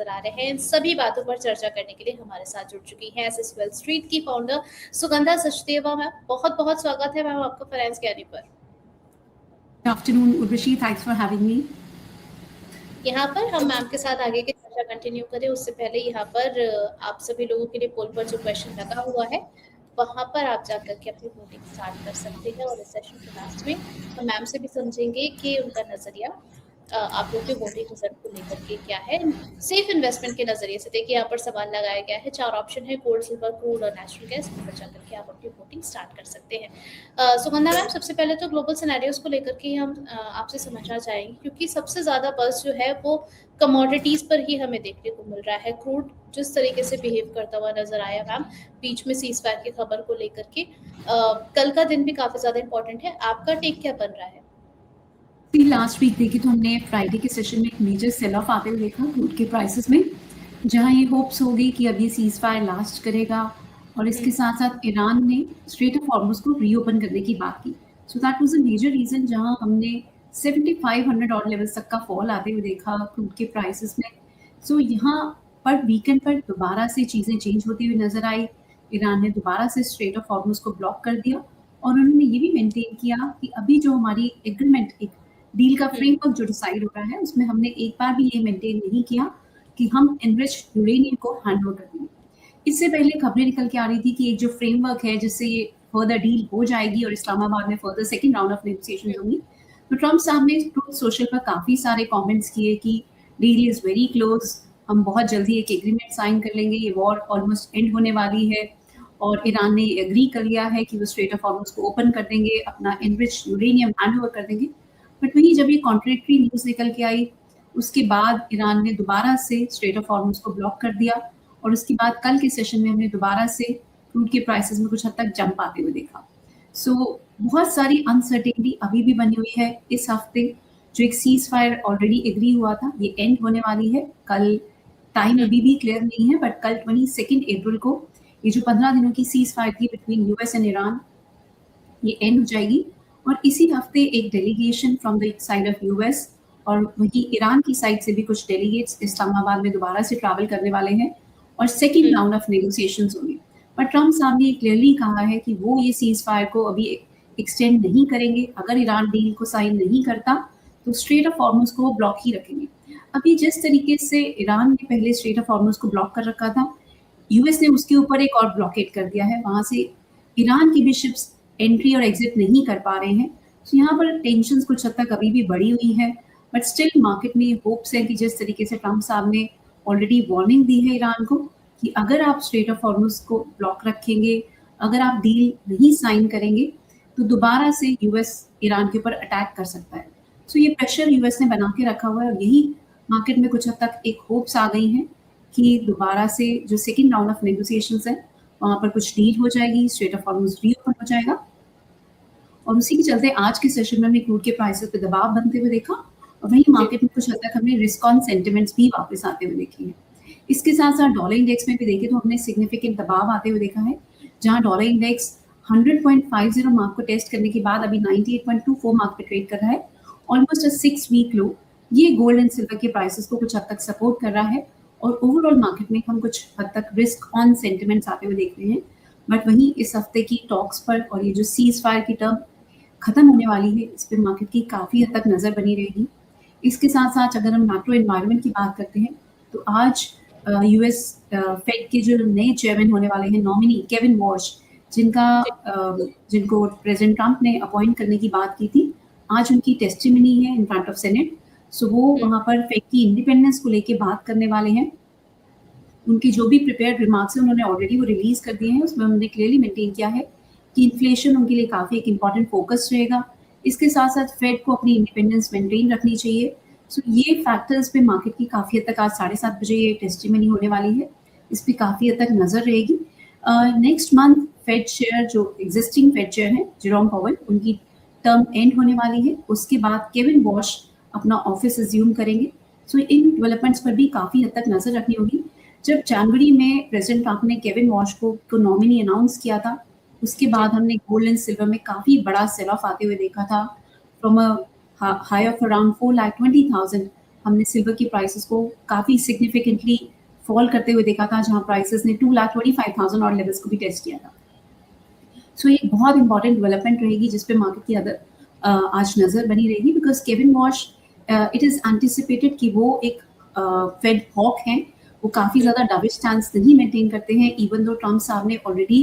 नजर आ रहे हैं। इन सभी बातों पर चर्चा करने के लिए हमारे साथ जुड़ चुकी हैं एसएस वेल्थ स्ट्रीट की फाउंडर सुगंधा सचदेवा मैम। बहुत बहुत स्वागत है मैम आपका फाइनेंस ज्ञानी पर। Good afternoon, Urvashi. Thanks for having me. यहाँ पर हम मैम के साथ आगे की चर्चा कंटिन्यू करें उससे पहले यहाँ पर आप सभी लोगों के लिए पोल पर जो क्वेश्चन लगा हुआ है वहाँ पर आप जाकर के अपनी वोटिंग स्टार्ट कर सकते हैं। और इस सेशन के लास्ट में हम मैम से भी समझेंगे कि उनका नजरिया आप लोग के वोटिंग रिजल्ट को लेकर के क्या है। सेफ इन्वेस्टमेंट के नजरिए से देखिए यहाँ पर सवाल लगाया गया है, 4 ऑप्शन है, गोल्ड, सिल्वर, क्रूड और नेचुरल गैस। पर जाकर के आप अपनी वोटिंग स्टार्ट कर सकते हैं। सुगंधा मैम, सबसे पहले तो ग्लोबल सिनेरियोज को लेकर के हम आपसे समझना चाहेंगे, क्योंकि सबसे ज्यादा बस जो है वो कमोडिटीज पर ही हमें देखने को मिल रहा है। क्रूड जिस तरीके से बिहेव करता हुआ नजर आया मैम बीच में सीज फायर की खबर को लेकर के, कल का दिन भी काफी ज्यादा इंपॉर्टेंट है, आपका टेक क्या बन रहा है? लास्ट वीक देखी तो हमने फ्राइडे के सेशन में एक मेजर सेल ऑफ आते हुए देखा क्रूड के प्राइसेस में, जहां ये होप्स हो गई कि अब ये सीज फायर लास्ट करेगा और इसके साथ साथ ईरान ने स्ट्रेट ऑफ हॉर्मुज़ को रीओपन करने की बात की। So that was a major reason जहां हमने 7500 और लेवल्स तक का फॉल आते हुए देखा क्रूड के प्राइसेस में। सो यहाँ पर वीकेंड पर दोबारा से चीज़ें चेंज होती हुई नजर आई। ईरान ने दोबारा से स्ट्रेट ऑफ हॉर्मुज़ को ब्लॉक कर दिया और उन्होंने ये भी मेंटेन किया कि अभी जो हमारी एग्रीमेंट, एक डील का फ्रेमवर्क जो डिसाइड हो रहा है, उसमें हमने एक बार भी ये मेंटेन नहीं किया कि हम एनरिच्ड यूरेनियम को हैंड ओवर कर देंगे। इससे पहले खबरें निकल के आ रही थी कि एक जो फ्रेमवर्क है जिससे ये फर्दर डील हो जाएगी और इस्लामाबाद में further second round of negotiation होंगी। तो ट्रम्प साहब ने ट्रूथ सोशल पर काफ़ी सारे कमेंट्स किए कि डील इज़ वेरी क्लोज, हम बहुत जल्दी एक एग्रीमेंट साइन कर लेंगे, ये वॉर ऑलमोस्ट एंड होने वाली है। और ईरान ने एग्री कर लिया है कि वो स्ट्रेट ऑफ हॉर्मुज़ को ओपन कर देंगे, अपना एनरिच्ड यूरेनियम हैंड ओवर कर देंगे। बट वहीं जब ये कॉन्ट्रेक्टरी न्यूज़ निकल के आई, उसके बाद ईरान ने दोबारा से स्ट्रेट ऑफ हॉर्मुज़ को ब्लॉक कर दिया और उसके बाद कल के सेशन में हमने दोबारा से क्रूड के प्राइसेस में कुछ हद तक जंप आते हुए देखा। सो बहुत सारी अनसर्टेनिटी अभी भी बनी हुई है। इस हफ्ते जो एक सीज फायर ऑलरेडी एग्री हुआ था, ये एंड होने वाली है। कल टाइम अभी भी क्लियर नहीं है, बट कल 22 अप्रैल को ये जो 15 दिनों की सीज फायर थी बिटवीन यूएस एंड ईरान, ये एंड हो जाएगी। और इसी हफ्ते एक delegation from the side of US और वही ईरान की साइड से भी कुछ डेलीगेट्स इस्लामाबाद में दोबारा से ट्रैवल करने वाले हैं और सेकेंड राउंड ऑफ नेगोशिएशंस होंगे। पर ट्रम्प साहब ने क्लियरली कहा है कि वो ये सीज फायर को अभी एक्सटेंड नहीं करेंगे। अगर ईरान डील को साइन नहीं करता तो स्ट्रेट ऑफ हॉर्मुज़ को ब्लॉक ही रखेंगे। अभी जिस तरीके से ईरान ने पहले स्ट्रेट ऑफ हॉर्मुज़ को ब्लॉक कर रखा था, यूएस ने उसके ऊपर एक और ब्लॉकेट कर दिया है। वहाँ से ईरान की भी शिप्स एंट्री और एग्जिट नहीं कर पा रहे हैं। तो यहाँ पर टेंशन कुछ हद तक अभी भी बढ़ी हुई है, बट स्टिल मार्केट में होप्स है कि जिस तरीके से ट्रम्प साहब ने ऑलरेडी वार्निंग दी है ईरान को कि अगर आप स्ट्रेट ऑफ हॉर्मुज़ को ब्लॉक रखेंगे, अगर आप डील नहीं साइन करेंगे, तो दोबारा से यूएस ईरान के ऊपर अटैक कर सकता है। सो ये प्रेशर यूएस ने बना के रखा हुआ है और यही मार्केट में कुछ हद तक एक होप्स आ गई हैं कि दोबारा से जो सेकेंड राउंड ऑफ नेगोशिएशंस है वहाँ पर कुछ डील हो जाएगी, स्ट्रेट ऑफ हॉर्मुज़ रीओपन हो जाएगा। और उसी के चलते आज के सेशन में हमने क्रूड के प्राइसेस पे दबाव बनते हुए देखा और वहीं मार्केट में कुछ हद तक हमने रिस्क ऑन सेंटिमेंट्स भी वापस आते हुए देखे हैं। इसके साथ साथ डॉलर इंडेक्स में भी देखें तो हमने सिग्निफिकेंट दबाव आते हुए देखा है, जहां डॉलर इंडेक्स 100.50 मार्क को टेस्ट करने के बाद अभी 98.24 मार्क पे ट्रेड कर रहा है, ऑलमोस्ट अ 6 वीक लो। ये गोल्ड एंड सिल्वर के प्राइसेस को कुछ हद तक सपोर्ट कर रहा है और ओवरऑल मार्केट में हम कुछ हद तक रिस्क ऑन सेंटिमेंट्स आते हुए देख रहे हैं। बट वहीं इस हफ्ते की टॉक्स पर और ये जो सीज फायर की टर्म खत्म होने वाली है, इस पर मार्केट की काफ़ी हद तक नज़र बनी रहेगी। इसके साथ साथ अगर हम मैक्रो एनवायरनमेंट की बात करते हैं तो आज यूएस फेड के जो नए चेयरमैन होने वाले हैं, नॉमिनी केविन वॉश, जिनको प्रेसिडेंट ट्रम्प ने अपॉइंट करने की बात की थी, आज उनकी टेस्टिमनी है इन फ्रंट ऑफ सेनेट। सो वो वहाँ पर फेड की इंडिपेंडेंस को लेके बात करने वाले हैं। उनकी जो भी प्रिपेयर्ड रिमार्क्स हैं उन्होंने ऑलरेडी वो रिलीज कर दिए हैं। उसमें उन्होंने क्लियरली मेंटेन किया है कि इन्फ्लेशन उनके लिए काफ़ी एक इंपॉर्टेंट फोकस रहेगा। इसके साथ साथ फेड को अपनी इंडिपेंडेंस मेंटेन रखनी चाहिए। सो ये फैक्टर्स पे मार्केट की काफ़ी हद तक आज 7:30 बजे ये टेस्टिमनी होने वाली है, इस पर काफ़ी हद तक नज़र रहेगी। नेक्स्ट मंथ फेड चेयर जो एग्जिस्टिंग फेड चेयर है जेरोम पावेल, उनकी टर्म एंड होने वाली है। उसके बाद केविन वॉश अपना ऑफिस एज्यूम करेंगे। सो इन डेवलपमेंट्स पर भी काफ़ी हद तक नज़र रखनी होगी। जब जनवरी में प्रेसिडेंट ट्रम्प ने केविन वॉश को नॉमिनी अनाउंस किया था, उसके बाद हमने गोल्ड एंड सिल्वर में काफ़ी बड़ा सेल ऑफ आते हुए देखा था। From a high of around 4,20,000 हमने सिल्वर की प्राइसेस को काफ़ी सिग्निफिकेंटली फॉल करते हुए देखा था, जहाँ प्राइसेस ने 2,25,000 और लेवल्स को भी टेस्ट किया था। सो ये एक बहुत इंपॉर्टेंट डेवलपमेंट रहेगी जिस पे मार्केट की आज नज़र बनी रहेगी, because Kevin wash it is anticipated कि वो एक फेड हॉक हैं, वो काफ़ी ज़्यादा डविश स्टैंस नहीं मेंटेन करते हैं, इवन दो ट्रम्प साहब ने ऑलरेडी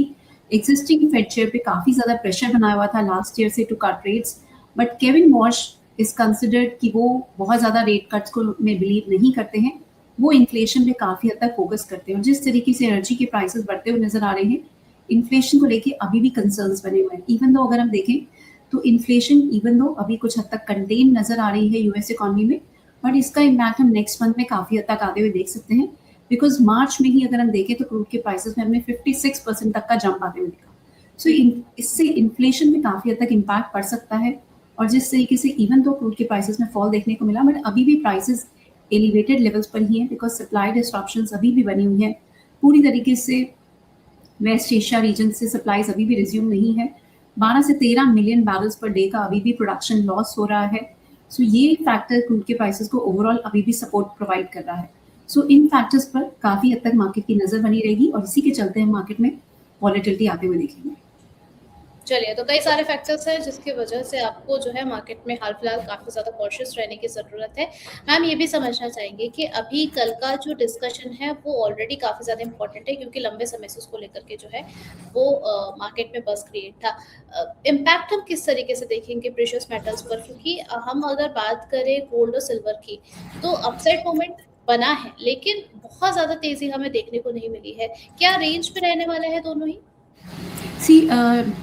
एग्जिस्टिंग फेड चेयर पे काफ़ी ज़्यादा प्रेशर बनाया हुआ था लास्ट ईयर से to cut rates, but Kevin Warsh is considered कि वो बहुत ज़्यादा रेट कट्स को में बिलीव नहीं करते हैं, वो इन्फ्लेशन पे काफ़ी हद तक फोकस करते हैं। और जिस तरीके से एनर्जी के प्राइसेस बढ़ते हुए नजर आ रहे हैं, इन्फ्लेशन को लेके अभी भी कंसर्न्स बने हुए हैं। इवन दो अगर हम देखें तो इन्फ्लेशन इवन दो अभी कुछ हद तक कंटेन नजर आ रही है यूएस इकोनॉमी में, बट इसका इम्पैक्ट हम नेक्स्ट मंथ में काफ़ी हद तक आते हुए देख सकते हैं, बिकॉज मार्च में ही अगर हम देखें तो क्रूड के प्राइसेस में हमने 56% तक का जंप आते हुए देखा। सो इससे इन्फ्लेशन में काफ़ी हद तक इम्पैक्ट पड़ सकता है। और जिस तरीके से इवन दो क्रूड के प्राइसेस में फॉल देखने को मिला, बट अभी भी प्राइसेस एलिवेटेड लेवल्स पर ही हैं, बिकॉज सप्लाई डिस्ट्रप्शंस अभी भी बनी हुई हैं पूरी तरीके से। वेस्ट एशिया रीजन से सप्लाईज अभी भी रिज्यूम नहीं है, 12 से 13 मिलियन बैरल्स पर डे का अभी भी प्रोडक्शन लॉस हो रहा है। सो ये फैक्टर क्रूड के प्राइसेस को ओवरऑल अभी भी सपोर्ट प्रोवाइड कर रहा है। सो इन फैक्टर्स पर काफ़ी हद तक मार्केट की नज़र बनी रहेगी और इसी के चलते हम मार्केट में वॉलेटिलिटी आते हुए देखेंगे। चलिए, तो कई सारे फैक्टर्स हैं जिसकी वजह से आपको जो है मार्केट में हाल फिलहाल काफ़ी ज़्यादा कॉशियस रहने की ज़रूरत है। मैम ये भी समझना चाहेंगे कि अभी कल का जो डिस्कशन है वो ऑलरेडी काफ़ी ज़्यादा इंपॉर्टेंट है, क्योंकि लंबे समय से उसको लेकर के जो है वो मार्केट में बज़ क्रिएट था। इम्पैक्ट हम किस तरीके से देखेंगे प्रेशियस मेटल्स पर, क्योंकि हम अगर बात करें गोल्ड और सिल्वर की तो अपसाइड मोमेंट बना है, लेकिन बहुत ज़्यादा तेज़ी हमें देखने को नहीं मिली है। क्या रेंज पे रहने वाला है दोनों ही?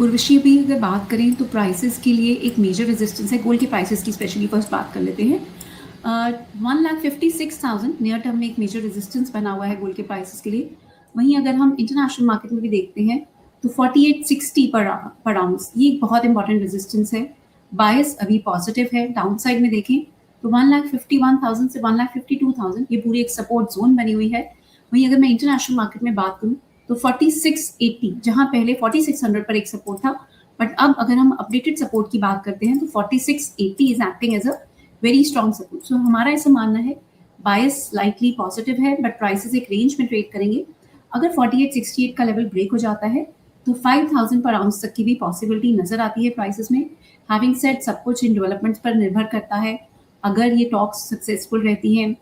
उर्वशी भी अगर बात करें तो प्राइसेस के लिए एक मेजर रेजिस्टेंस है गोल्ड के प्राइसेस की, स्पेशली फर्स्ट बात कर लेते हैं। 1,56,000 नियर टर्म में एक मेजर रेजिस्टेंस बना हुआ है गोल्ड के प्राइसेस के लिए। वहीं अगर हम इंटरनेशनल मार्केट में भी देखते हैं तो 4860 पर आउंस, ये एक बहुत इंपॉर्टेंट रेजिस्टेंस है। बायस अभी पॉजिटिव है, डाउन साइड में देखें तो 1,51,000 से 1,52,000 ये पूरी एक सपोर्ट जोन बनी हुई है। वहीं अगर मैं इंटरनेशनल मार्केट में बात करूं तो 4680, जहां पहले 4600 पर एक सपोर्ट था, बट अब अगर हम अपडेटेड सपोर्ट की बात करते हैं तो 4680 is acting as a very strong support. So हमारा ऐसा मानना है बायस स्लाइटली पॉजिटिव है, बट प्राइसेस एक रेंज में ट्रेड करेंगे। अगर 4868 का लेवल ब्रेक हो जाता है तो 5000 पर आउंस तक की भी पॉसिबिलिटी नजर आती है प्राइसेस में। हैविंग सेड, सब कुछ इन डेवलपमेंट्स पर निर्भर करता है। अगर ये टॉक्स सक्सेसफुल रहती हैं,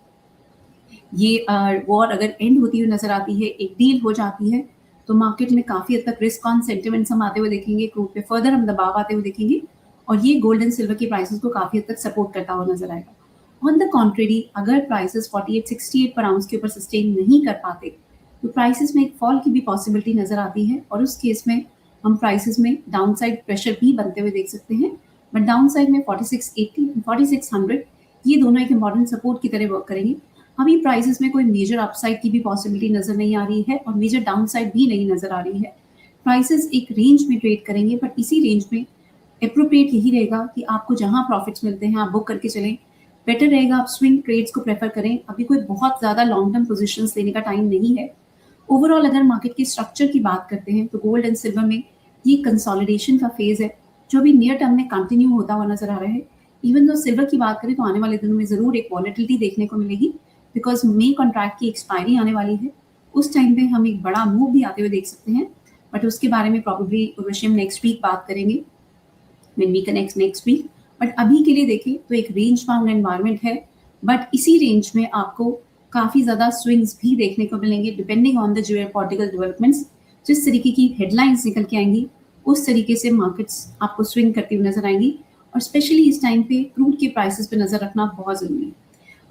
ये वॉर अगर एंड होती हुई नजर आती है, एक डील हो जाती है, तो मार्केट में काफ़ी हद तक रिस्क ऑन सेंटिमेंट्स हम आते हुए देखेंगे, क्रूड पे फर्दर हम दबाव आते हुए देखेंगे, और ये गोल्ड एंड सिल्वर की प्राइसेस को काफ़ी हद तक सपोर्ट करता हुआ नजर आएगा। ऑन द कॉन्ट्रेरी, अगर प्राइसेस 4868 पर आउंस के ऊपर सस्टेन नहीं कर पाते तो प्राइसेस में एक फॉल की भी पॉसिबिलिटी नजर आती है, और उस केस में हम प्राइसेस में डाउन साइड प्रेशर भी बनते हुए देख सकते हैं। बट डाउन साइड में 4680 4600 ये दोनों एक इंपॉर्टेंट सपोर्ट की तरह वर्क करेंगे। अभी प्राइसेस में कोई मेजर अपसाइड की भी पॉसिबिलिटी नजर नहीं आ रही है और मेजर डाउनसाइड भी नहीं नजर आ रही है। प्राइसेस एक रेंज में ट्रेड करेंगे, बट इसी रेंज में अप्रोप्रिएट यही रहेगा कि आपको जहां प्रॉफिट्स मिलते हैं आप बुक करके चलें। बेटर रहेगा आप स्विंग ट्रेड्स को प्रेफर करें। अभी कोई बहुत ज़्यादा लॉन्ग टर्म पोजिशंस लेने का टाइम नहीं है। ओवरऑल अगर मार्केट के स्ट्रक्चर की बात करते हैं तो गोल्ड एंड सिल्वर में ये कंसोलिडेशन का फेज है जो भी नियर टर्म में कंटिन्यू होता हुआ नजर आ रहा है। इवन दो सिल्वर की बात करें तो आने वाले दिनों में जरूर एक वॉलेटिलिटी देखने को मिलेगी, बिकॉज मे कॉन्ट्रैक्ट की एक्सपायरी आने वाली है। उस टाइम पे हम एक बड़ा मूव भी आते हुए देख सकते हैं, बट उसके बारे में प्रॉब्लली उर्वशी हम नेक्स्ट वीक बात करेंगे, when we connect next week. But अभी के लिए देखें तो एक रेंज बाउंड एनवायरनमेंट है, बट इसी रेंज में आपको काफ़ी ज़्यादा स्विंग्स भी देखने को मिलेंगे depending on the geopolitical developments. जिस तरीके की हेडलाइंस निकल के आएंगी उस तरीके से मार्केट्स आपको स्विंग करती हुई नजर आएंगी, और स्पेशली इस टाइम पे क्रूड के प्राइसेस पे नजर रखना बहुत ज़रूरी है।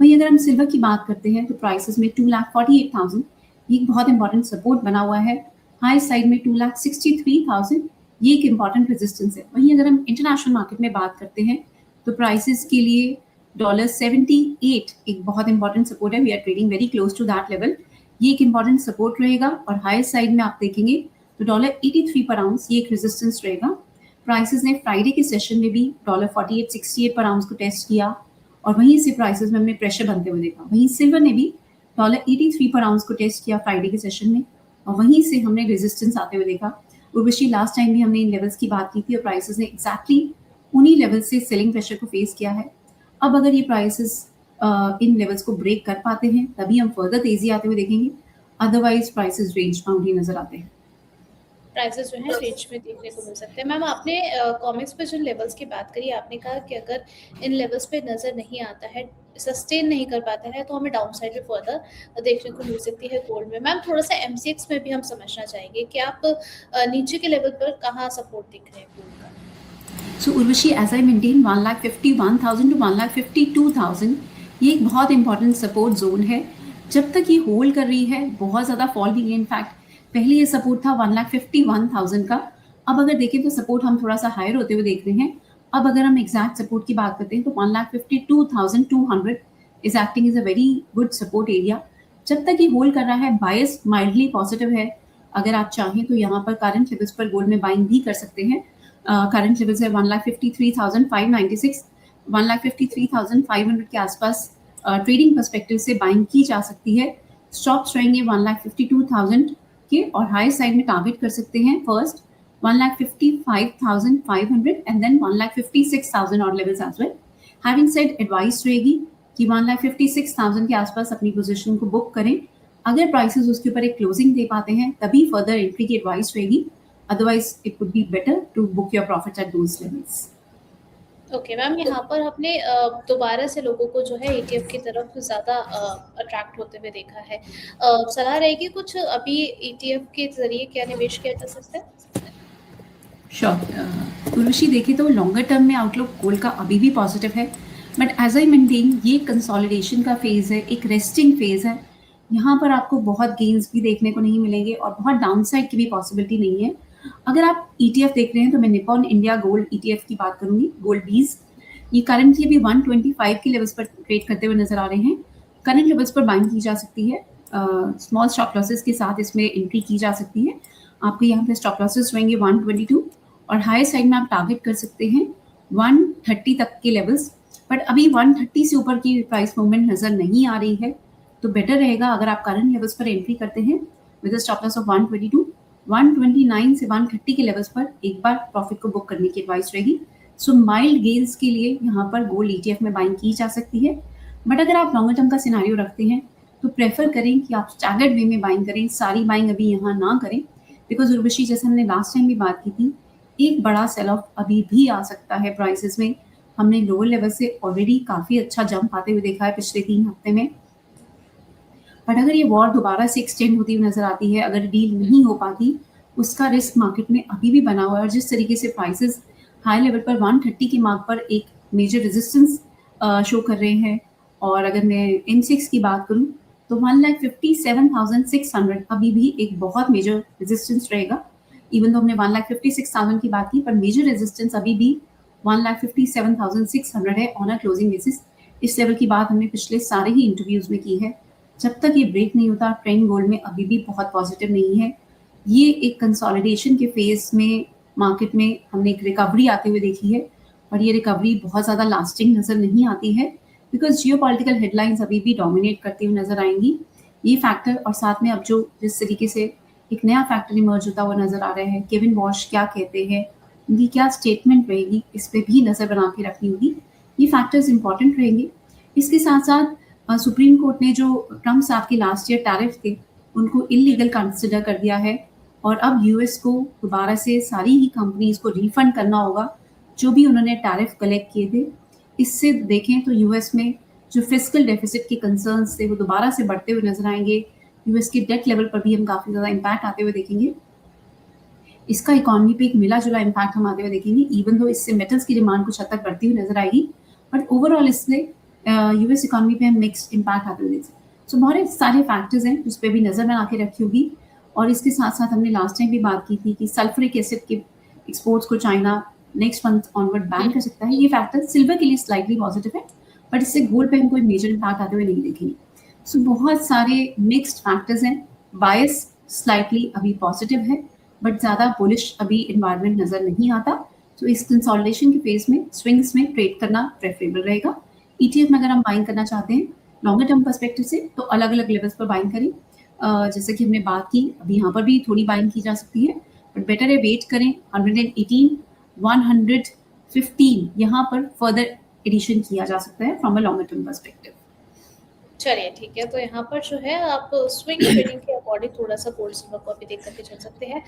वहीं अगर हम सिल्वर की बात करते हैं तो प्राइसेस में 2,48,000 ये एक बहुत इंपॉर्टेंट सपोर्ट बना हुआ है। हाई साइड में 2,63,000 ये एक इंपॉर्टेंट रेजिस्टेंस है। वहीं अगर हम इंटरनेशनल मार्केट में बात करते हैं तो प्राइसेस के लिए $78 एक बहुत इंपॉर्टेंट सपोर्ट है। We are trading very close to that level, ये एक इंपॉर्टेंट सपोर्ट रहेगा। और हाई साइड में आप देखेंगे तो $83 पर आउंस ये एक रेजिस्टेंस रहेगा। प्राइसेस ने फ्राइडे के सेशन में भी $48.68 पर आउंस को टेस्ट किया, और वहीं से प्राइसेस में हमने प्रेशर बनते हुए देखा। वहीं सिल्वर ने भी $83 पर आउंस को टेस्ट किया फ्राइडे के सेशन में, और वहीं से हमने रेजिस्टेंस आते हुए देखा। उर्वशी, लास्ट टाइम भी हमने इन लेवल्स की बात की थी और प्राइसेस ने एग्जैक्टली उन्हीं लेवल से सेलिंग प्रेशर को फेस किया है। अब अगर ये प्राइसेस इन लेवल्स को ब्रेक कर पाते हैं तभी हम फर्दर तेजी आते हुए देखेंगे, अदरवाइज प्राइसेस रेंज बाउंड ही नजर आते हैं। प्राइसेस जो हैं रेंज में देखने को मिल सकते हैं। मैम आपने कॉमिक्स पे जिन लेवल्स की बात करी, आपने कहा कि अगर इन लेवल्स पे नज़र नहीं आता है, सस्टेन नहीं कर पाता है, तो हमें डाउन साइड में फर्दर देखने को मिल सकती है गोल्ड में। मैम थोड़ा सा एमसीएक्स में भी हम समझना चाहेंगे कि आप नीचे के लेवल पर कहाँ सपोर्ट दिख रहे हैं गोल्ड का? So Urvashi, as I maintain 1,51,000 to 1,52,000 ये एक बहुत इंपॉर्टेंट सपोर्ट जोन है। जब तक ये होल्ड कर रही है, बहुत ज़्यादा फॉल भी नहीं, इनफैक्ट पहले ये सपोर्ट था 1,51,000 का। अब अगर देखें तो सपोर्ट हम थोड़ा सा हायर होते हुए देख रहे हैं। अब अगर हम एग्जैक्ट सपोर्ट की बात करते हैं तो 1,52,200 is acting is a very good support area. जब तक ये होल्ड कर रहा है, बायस माइल्डली पॉजिटिव है। अगर आप चाहें तो यहाँ पर करंट लेवल्स पर गोल्ड में बाइंग भी कर सकते हैं। करंट लेवल्स है 1,53,596, 1,53,500 के आसपास ट्रेडिंग पर्सपेक्टिव से बाइंग की जा सकती है। स्टॉप्स रहेंगे 1,52,000 के और हाई साइड में टारगेट कर सकते हैं फर्स्ट 1,55,500 एंड देन 1,56,000 और levels as well. Having said, advice रहेगी कि 1,56,000 के आसपास अपनी पोजीशन को बुक करें। अगर प्राइसेस उसके ऊपर एक क्लोजिंग दे पाते हैं तभी फर्दर एंट्री की एडवाइस रहेगी, otherwise it would be better to book your profits at those levels. Okay ma'am, यहाँ पर हमने दोबारा से लोगों को जो है ETF की तरफ ज़्यादा अट्रैक्ट होते हुए देखा है। सलाह रहेगी कुछ अभी ETF के जरिए क्या निवेश किया जा सकता है? श्योर उर्वशी, देखिए तो लॉन्गर टर्म में आउटलुक गोल्ड का अभी भी पॉजिटिव है, बट एज आई मेंटेन ये कंसोलिडेशन का फेज है, एक रेस्टिंग फेज है। यहाँ पर आपको बहुत गेन्स भी देखने को नहीं मिलेंगे और बहुत डाउनसाइड की भी पॉसिबिलिटी नहीं है। अगर आप ETF देख रहे हैं तो मैं निपॉन इंडिया गोल्ड ETF की बात करूंगी, गोल्ड बीज। ये करंटली अभी 125 के लेवल्स पर ट्रेड करते हुए नजर आ रहे हैं। करंट लेवल्स पर बाइंग की जा सकती है, स्मॉल स्टॉप लॉसेस के साथ इसमें एंट्री की जा सकती है। आपको यहाँ पे स्टॉप लॉसेस रहेंगे 122 और हाई साइड में आप टारगेट कर सकते हैं 130 तक के लेवल्स, बट अभी 130 से ऊपर की प्राइस मूवमेंट नजर नहीं आ रही है। तो बेटर रहेगा अगर आप करंट लेवल्स पर एंट्री करते हैं विद स्टॉप लॉस ऑफ 122, 129 से 130 के लेवल्स पर एक बार प्रॉफिट को बुक करने की एडवाइस रहेगी। सो माइल्ड गेन्स के लिए यहाँ पर गोल्ड ETF में बाइंग की जा सकती है, बट अगर आप लॉन्गर टर्म का सिनारियो रखते हैं तो प्रेफर करें कि आप स्टैगर्ड वे में बाइंग करें, सारी बाइंग अभी यहाँ ना करें, बिकॉज उर्वशी जैसे हमने लास्ट टाइम भी बात की थी, एक बड़ा सेल ऑफ अभी भी आ सकता है प्राइसेस में। हमने लोअर लेवल से ऑलरेडी काफ़ी अच्छा जंप आते हुए देखा है पिछले 3 हफ्ते में, बट अगर ये वॉर दोबारा से एक्सटेंड होती हुई नजर आती है, अगर डील नहीं हो पाती, उसका रिस्क मार्केट में अभी भी बना हुआ है। और जिस तरीके से प्राइसेस हाई लेवल पर 130 के मार्क पर एक मेजर रेजिस्टेंस शो कर रहे हैं, और अगर मैं N6 की बात करूं तो 1,57,600 अभी भी एक बहुत मेजर रेजिस्टेंस रहेगा। इवन तो हमने 1,56,000 की बात की, पर मेजर रेजिस्टेंस अभी भी 1,57,600 है ऑन अ क्लोजिंग बेसिस। इस लेवल की बात हमने पिछले सारे ही इंटरव्यूज में की है। जब तक ये ब्रेक नहीं होता, ट्रेंड गोल्ड में अभी भी बहुत पॉजिटिव नहीं है। ये एक कंसोलिडेशन के फेज में मार्केट में हमने एक रिकवरी आते हुए देखी है, और ये रिकवरी बहुत ज़्यादा लास्टिंग नज़र नहीं आती है, बिकॉज जियोपॉलिटिकल हेडलाइंस अभी भी डोमिनेट करती हुई नजर आएंगी। ये फैक्टर और साथ में अब जो जिस तरीके से एक नया फैक्टर इमर्ज होता हुआ नजर आ रहा है, केविन वॉश क्या कहते हैं, उनकी क्या स्टेटमेंट रहेगी, इस पर भी नज़र बना के रखनी होगी। ये फैक्टर्स इंपॉर्टेंट रहेंगे। इसके साथ साथ सुप्रीम कोर्ट ने जो ट्रम्प साहब के लास्ट ईयर टैरिफ थे उनको इलीगल कंसिडर कर दिया है, और अब यूएस को दोबारा से सारी ही कंपनीज को रिफंड करना होगा जो भी उन्होंने टैरिफ कलेक्ट किए थे। इससे देखें तो यूएस में जो फिस्कल डेफिसिट के कंसर्न्स थे वो दोबारा से बढ़ते हुए नजर आएंगे। यूएस के डेट लेवल पर भी हम काफ़ी ज़्यादा इम्पैक्ट आते हुए देखेंगे। इसका इकोनॉमी पे एक मिला जुला इम्पैक्ट हम आते हुए देखेंगे, इवन दो इससे मेटल्स की डिमांड कुछ हद तक बढ़ती हुई नजर आएगी, बट ओवरऑल इससे यूएस इकोनॉमी पे हम मिक्स्ड इम्पैक्ट आते हुए देख सकते हैं। सो बहुत सारे फैक्टर्स हैं जिस पर भी नज़र बना के रखी होगी। और इसके साथ साथ हमने लास्ट टाइम भी बात की थी कि सल्फ्यूरिक एसिड के एक्सपोर्ट्स को China next month onward ban कर सकता है। ये फैक्टर सिल्वर के लिए स्लाइटली पॉजिटिव है, बट इससे गोल्ड पे हम कोई मेजर इम्पैक्ट आते हुए नहीं देखेंगे। सो बहुत सारे मिक्स्ड फैक्टर्स हैं। बायस स्लाइटली अभी पॉजिटिव है, बट ज़्यादा बुलिश अभी इन्वायरमेंट नज़र नहीं आता। तो इस कंसोलिडेशन के फेज में स्विंग्स में ट्रेड करना प्रेफरेबल रहेगा। ETF में अगर हम बाइंग करना चाहते हैं लॉन्गर टर्म पर्सपेक्टिव से तो अलग अलग लेवल्स पर बाइंग करें। जैसे कि हमने बात की, अभी यहाँ पर भी थोड़ी बाइंग की जा सकती है, बट बेटर है वेट करें 118, 115 यहाँ पर फर्दर एडिशन किया जा सकता है from a longer term perspective. चलिए ठीक है, तो यहाँ पर जो है आप स्विंग ट्रेडिंग के अकॉर्डिंग थोड़ा-सा गोल्ड सिल्वर को अभी देख कर के चल सकते हैं।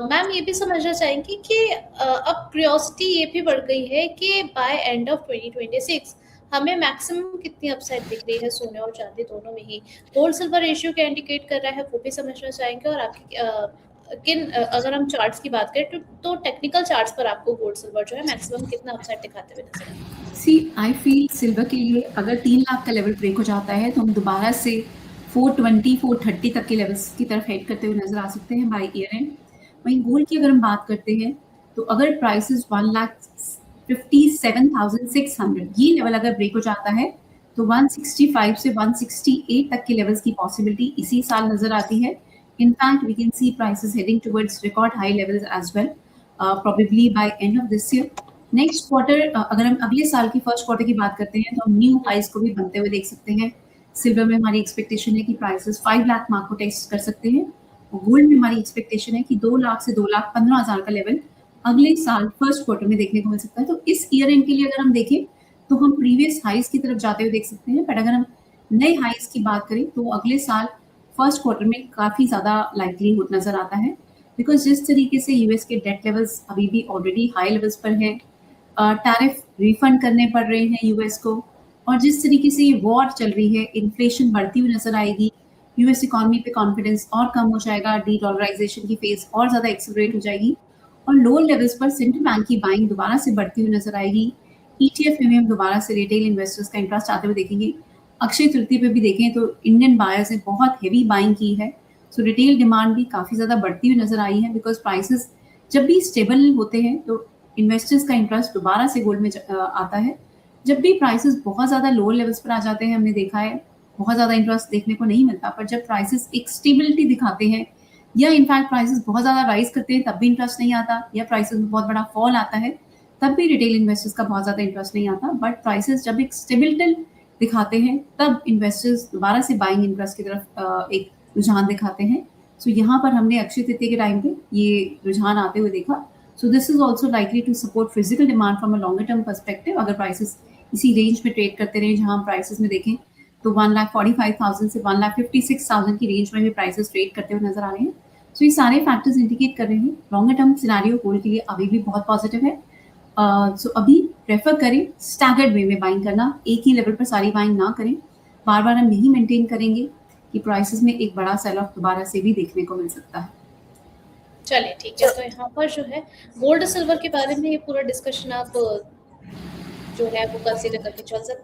मैम ये भी समझना चाहेंगी कि अब क्यूरियोसिटी ये भी बढ़ गई है कि बाय एंड ऑफ 2026 हमें मैक्सिमम कितनी अपसाइड दिख रही है सोने और चांदी दोनों में ही? गोल्ड सिल्वर रेशियो क्या इंडिकेट कर रहा है वो भी समझना चाहेंगे और आपकी अगर हम चार्ट्स की बात करें तो टेक्निकल चार्ट्स पर आपको गोल्ड सिल्वर जो है मैक्सिमम कितना अपसाइड दिखाते हुए नज़र आता है? सी आई फील सिल्वर के लिए अगर 3 लाख का लेवल ब्रेक हो जाता है तो हम दोबारा से 420 430 तक के लेवल्स की तरफ हेड करते हुए नजर आ सकते हैं बाय ईयर एंड। वहीं गोल्ड की अगर हम बात करते हैं तो अगर प्राइसेस 1,57,600 ये लेवल अगर ब्रेक हो जाता है तो 165 से 168 तक के लेवल्स की पॉसिबिलिटी इसी साल नजर आती है। In fact we can see prices heading towards record high levels as well, probably by end of this year. Next quarter अगर हम अगले साल की फर्स्ट क्वार्टर की बात करते हैं तो हम न्यू हाइज को भी बनते हुए देख सकते हैं। सिल्वर में हमारी एक्सपेक्टेशन है कि प्राइसेस 5 लाख मार्क को टेस्ट कर सकते हैं और गोल्ड में हमारी एक्सपेक्टेशन है कि 2 लाख से 2,15,000 का लेवल अगले साल फर्स्ट क्वार्टर में देखने को मिल सकता है। तो इस ईयर एंड के लिए अगर हम देखें तो हम प्रीवियस हाइज की तरफ जाते हुए देख सकते हैं, बट अगर हम नए हाइज की बात करें तो अगले साल फर्स्ट क्वार्टर में काफ़ी ज़्यादा लाइकलीहुड नजर आता है, बिकॉज जिस तरीके से यूएस के डेट लेवल्स अभी भी ऑलरेडी हाई लेवल्स पर हैं, टैरिफ रिफंड करने पड़ रहे हैं यूएस को, और जिस तरीके से ये वॉर चल रही है इन्फ्लेशन बढ़ती हुई नजर आएगी, यूएस इकोनॉमी पे कॉन्फिडेंस और कम हो जाएगा, डी डॉलराइजेशन की फेज और ज़्यादा एक्सेलरेट हो जाएगी और लोअर लेवल्स पर सेंट्रल बैंक की बाइंग दोबारा से बढ़ती हुई नजर आएगी। ईटीएफ में भी हम दोबारा से रिटेल इन्वेस्टर्स का इंटरेस्ट आते हुए देखेंगे। अक्षय तृतीया पे भी देखें तो इंडियन बायर्स ने बहुत हेवी बाइंग की है, सो रिटेल डिमांड भी काफ़ी ज़्यादा बढ़ती हुई नजर आई है, बिकॉज प्राइसेस जब भी स्टेबल होते हैं तो इन्वेस्टर्स का इंटरेस्ट दोबारा से गोल्ड में आता है। जब भी प्राइसेस बहुत ज़्यादा लोअर लेवल्स पर आ जाते हैं, हमने देखा है बहुत ज़्यादा इंटरेस्ट देखने को नहीं मिलता, पर जब प्राइसेस एक स्टेबिलिटी दिखाते हैं या इनफैक्ट प्राइसेस बहुत ज़्यादा राइज करते हैं तब भी इंटरेस्ट नहीं आता, या प्राइसेस में बहुत बड़ा फॉल आता है तब भी रिटेल इन्वेस्टर्स का बहुत ज़्यादा इंटरेस्ट नहीं आता। बट प्राइसेस जब एक स्टेबिलिटी दिखाते हैं तब इन्वेस्टर्स दोबारा से बाइंग इंटरेस्ट की तरफ एक रुझान दिखाते हैं। सो यहाँ पर हमने अक्षय तृतीया के टाइम पे ये रुझान आते हुए देखा। So this is also likely to support physical demand from a longer term perspective। अगर प्राइसेस इसी रेंज में ट्रेड करते रहे जहां हम प्राइसेस में देखें तो 1,45,000 से 1,56,000 की रेंज में भी प्राइसेस ट्रेड करते हुए नजर आ रहे हैं। सो ये सारे फैक्टर्स इंडिकेट कर रहे हैं लॉन्गर टर्म सिनेरियो गोल्ड के लिए अभी भी बहुत पॉजिटिव है। सो अभी प्रेफर करें स्टैगर्ड वे में बाइंग करना, एक ही लेवल पर सारी बाइंग ना करें। बार बार हम यही मेंटेन करेंगे कि प्राइसेस में एक बड़ा सेल ऑफ दोबारा से भी देखने को मिल सकता है। चलिए ठीक है, तो यहाँ पर जो है गोल्ड सिल्वर के बारे में ये पूरा डिस्कशन आप जो है वो कंसीडर करके चल सकते हैं।